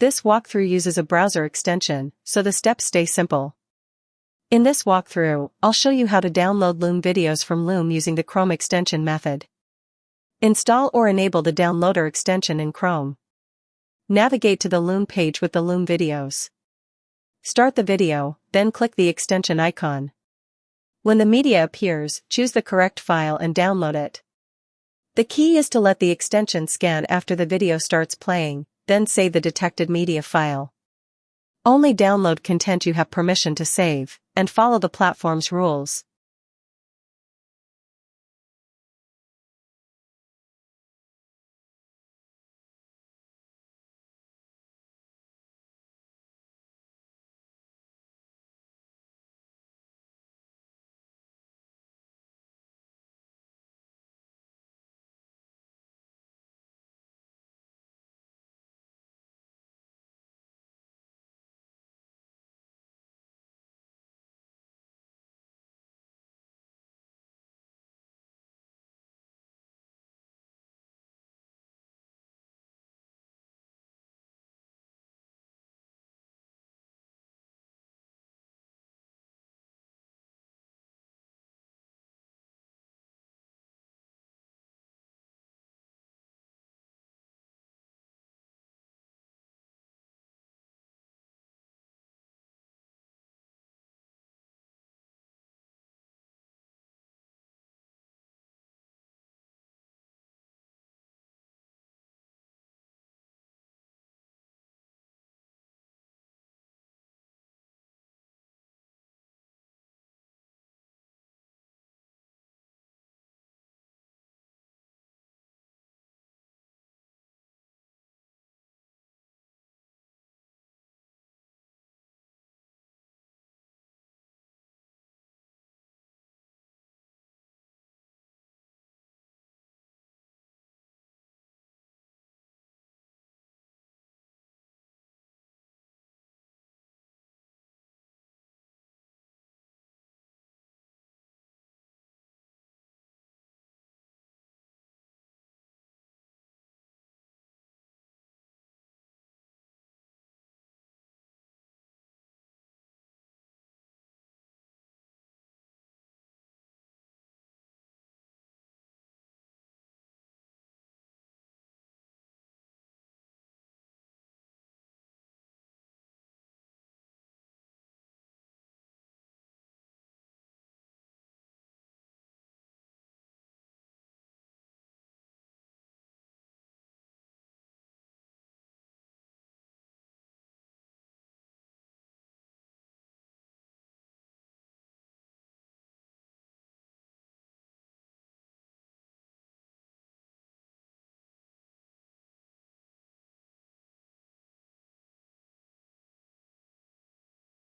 This walkthrough uses a browser extension, so the steps stay simple. In this walkthrough, I'll show you how to download Loom videos from Loom using the Chrome extension method. Install or enable the downloader extension in Chrome. Navigate to the Loom page with the Loom videos. Start the video, then click the extension icon. When the media appears, choose the correct file and download it. The key is to let the extension scan after the video starts playing, then save the detected media file. Only download content you have permission to save, and follow the platform's rules.